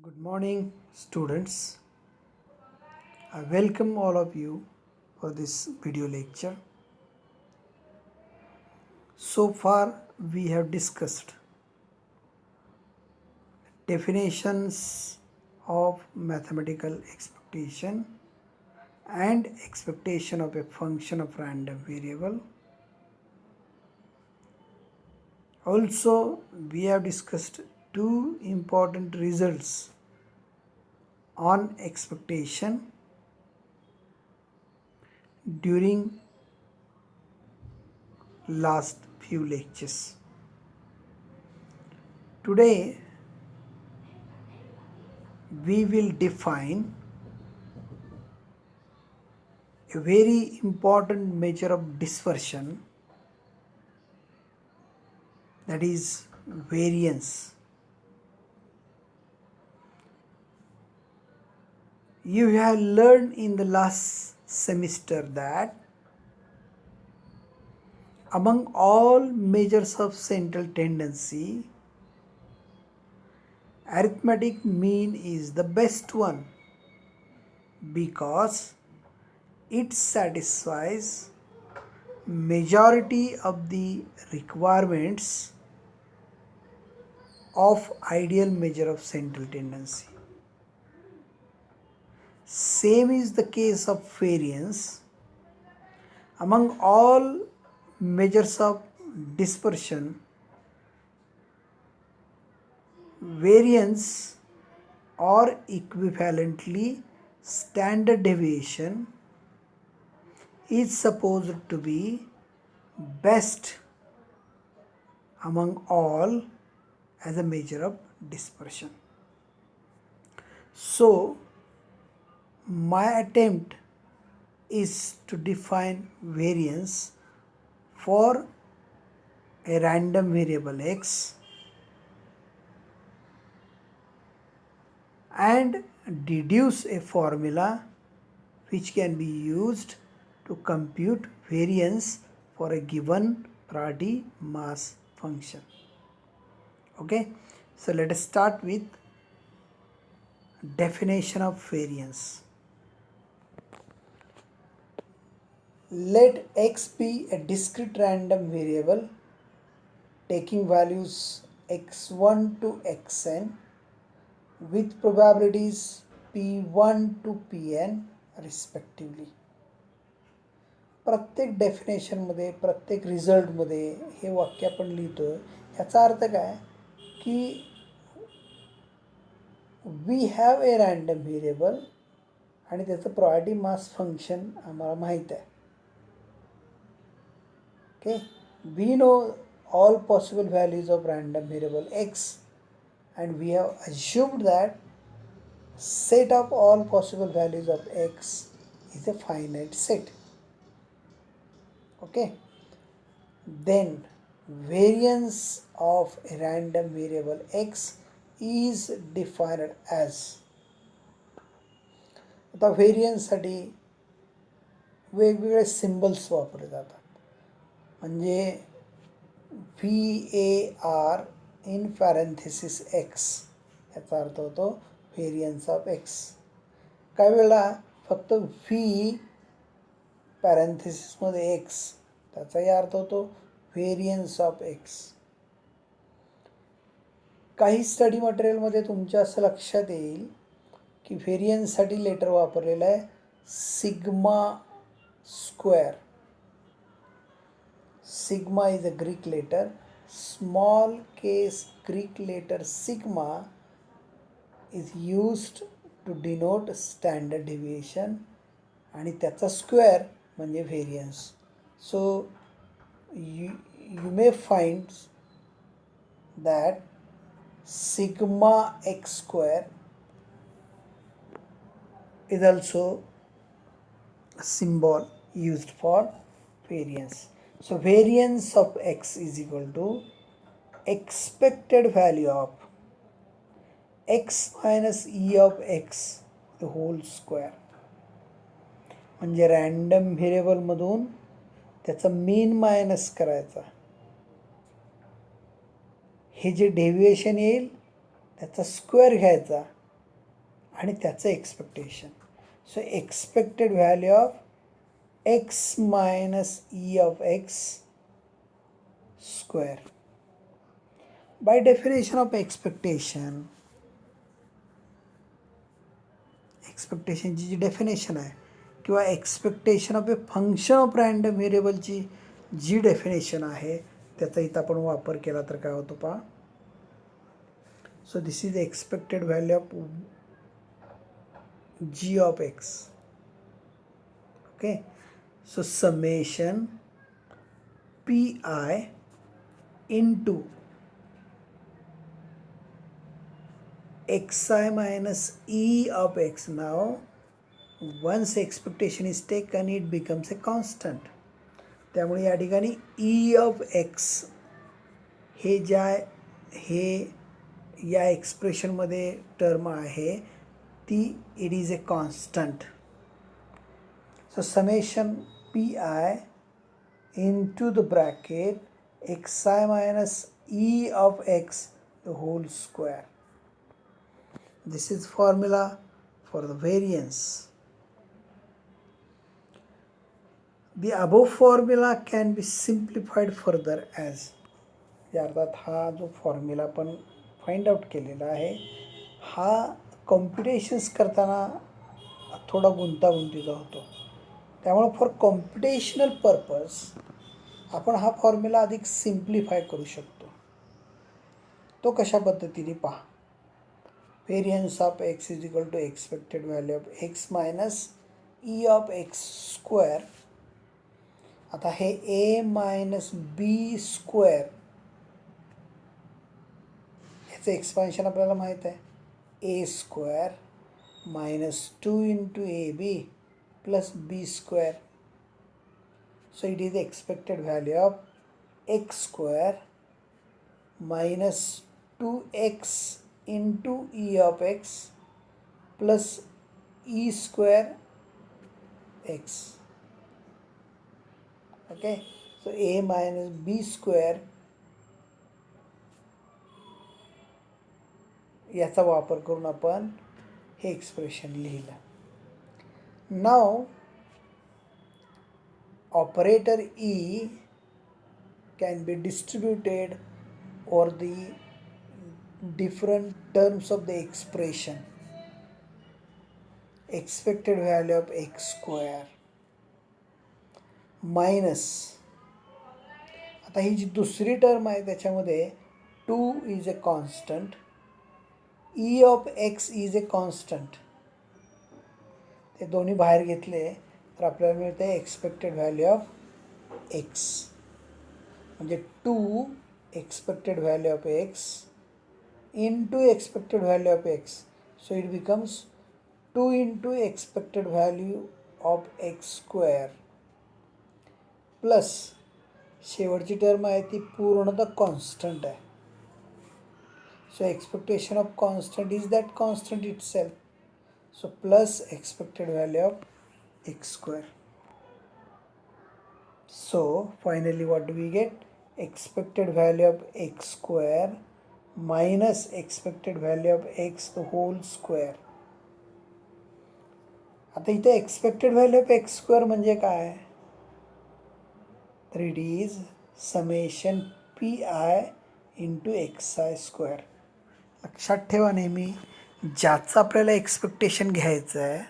Good morning, students. I welcome all of you for this video lecture. So far, we have discussed definitions of mathematical expectation and expectation of a function of random variable. Also, we have discussed two important results on expectation during last few lectures. Today, we will define a very important measure of dispersion, that is variance. You have learned in the last semester that among all measures of central tendency, arithmetic mean is the best one because it satisfies majority of the requirements of ideal measure of central tendency. Same is the case of variance. Among all measures of dispersion, variance or equivalently standard deviation is supposed to be best among all as a measure of dispersion. So, my attempt is to define variance for a random variable x and deduce a formula which can be used to compute variance for a given priority mass function. Okay, so let us start with definition of variance. Let x be a discrete random variable taking values x1 to xn with probabilities p1 to pn respectively. प्रत्येक डेफिनेशनमध्ये प्रत्येक रिझल्टमध्ये हे वाक्य आपण लिहितो. याचा अर्थ काय की we have a random variable आणि त्याचं प्रायोरिटी मास फंक्शन आम्हाला माहीत आहे. Okay, we know all possible values of random variable x and we have assumed that set of all possible values of x is a finite set. Okay, then variance of a random variable x is defined as, आता variance साठी वेगवेगळे symbols वापरले जातात. म्हणजे VAR in parenthesis x याचा अर्थ होतो variance of x. काही वेळेला फक्त V पॅरेंथेसिसमध्ये x त्याचाही अर्थ होतो व्हेरियन्स ऑफ x. काही स्टडी मटेरियलमध्ये तुमच्या असं लक्षात येईल की व्हेरियन्ससाठी लेटर वापरलेलं आहे sigma square. Sigma is a Greek letter. Small case Greek letter sigma is used to denote standard deviation आणि त्याचा स्क्वेअर म्हणजे variance. So you may find that sigma x square is also a symbol used for variance. So variance of x is equal to expected value of x minus e of x the whole square. म्हणजे random व्हेरिएबलमधून त्याचा mean minus करायचा. हे जे deviation येईल त्याचा square घ्यायचा आणि त्याचं expectation. So expected value of x minus e of x square. By definition of expectation ची जी definition आहे किंवा expectation of a function of random व्हेरिएबलची जी डेफिनेशन आहे त्याचा इथं आपण वापर केला तर काय होतो पहा. सो this is expected value of g of x. Okay. So summation pi into xi minus e of x. Now once expectation is taken it becomes a constant. त्यामुळे या ठिकाणी e of x हे या एक्सप्रेशनमध्ये टर्म आहे ती it is a constant. So summation pi into the bracket xi minus e of x the whole square. This is formula for the variance. The above formula can be simplified further as अर्थात हा जो formula आपण find out केलेला आहे हा कॉम्प्युटेशन्स करताना थोडा गुंतागुंतीचा होतो. त्यामुळे फॉर कॉम्प्युटेशनल पर्पज आपण हा फॉर्म्युला अधिक सिम्प्लिफाय करू शकतो. तो कशा पद्धतीने पहा. Variance of X is equal to expected value of X minus E of X square. आता हे ए मायनस बी स्क्वेअर ह्याचं एक्सपान्शन आपल्याला माहीत आहे. A square minus 2 into A B plus b square. So it is the expected value of x square minus 2x into e of x plus e square x. Okay, so a minus b square याचा वापर करून आपण हे expression लिहिलं. Now operator E can be distributed over the different terms of the expression. Expected value of x square minus आता ही जी दुसरी term आहे त्याच्यामध्ये 2 is a constant, e of x is a constant. ते दोन्ही बाहेर घेतले तर आपल्याला मिळते एक्सपेक्टेड व्हॅल्यू ऑफ एक्स म्हणजे 2 expected value of x into expected value of x. So it becomes 2 into expected value of X square plus शेवटची term आहे ती पूर्णतः कॉन्स्टंट आहे. So expectation of constant is that constant itself. So plus expected value of x square. So finally what do we get? Expected value of x square minus expected value of x the whole square. आता इथे expected value of x square म्हणजे काय? तर it is summation pi into xi square. लक्षात ठेवा नेहमी ज्याचं आपल्याला एक्सपेक्टेशन घ्यायचं आहे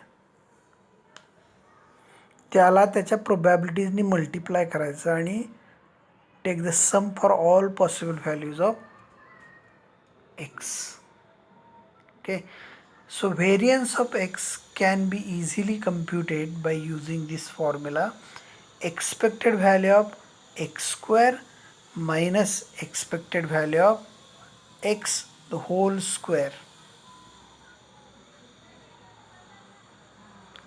त्याला त्याच्या प्रोबॅबिलिटीजनी मल्टिप्लाय करायचं आणि take the sum for all possible values of X. Okay. So variance of X can be easily computed by using this formula. Expected value of X square minus expected value of X the whole square.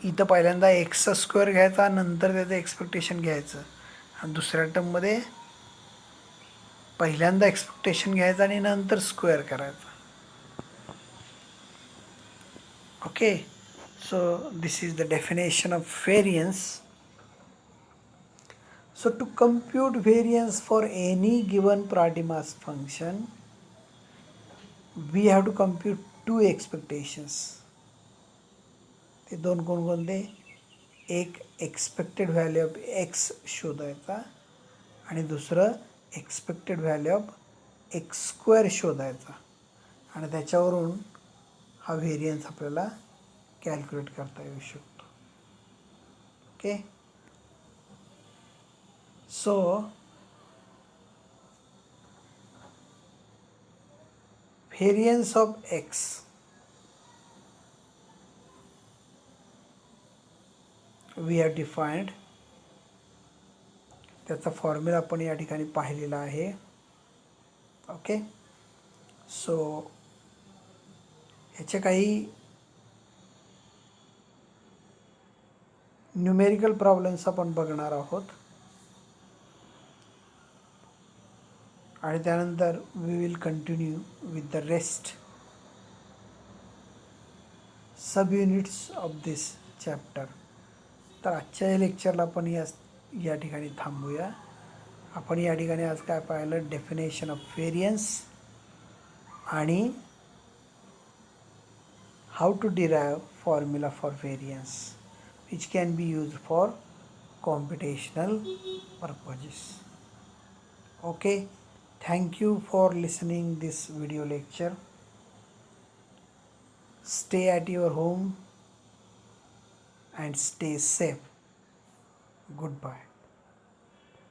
इथं पहिल्यांदा एक्सचा square घ्यायचा नंतर त्याचं expectation घ्यायचं आणि दुसऱ्या टर्ममध्ये पहिल्यांदा एक्सपेक्टेशन घ्यायचं आणि नंतर स्क्वेअर करायचा. Okay. So this is the definition of variance. So to compute variance for any given probability mass function we have to compute 2 expectations. ते दोन कोणकोणते, एक एक्सपेक्टेड व्हॅल्यू ऑफ एक्स शोधायचा आणि दुसरं expected value of X square शोधायचा आणि त्याच्यावरून हा व्हेरियन्स आपल्याला कॅल्क्युलेट करता येऊ शकतो. Okay, so variance of X we have defined, त्याचा फॉर्म्युला आपण या ठिकाणी पाहिलेला आहे. ओके, सो ह्याचे काही न्यूमेरिकल प्रॉब्लेम्स आपण बघणार आहोत आणि त्यानंतर we will continue with the rest sub units of this chapter. तर आजच्या या लेक्चरला आपण या ठिकाणी थांबूया. आपण या ठिकाणी आज काय पाहिलं, डेफिनेशन ऑफ व्हेरियन्स आणि how to derive formula for variance which can be used for computational purposes. Okay, thank you for listening this video lecture. Stay at your home and stay safe. Goodbye.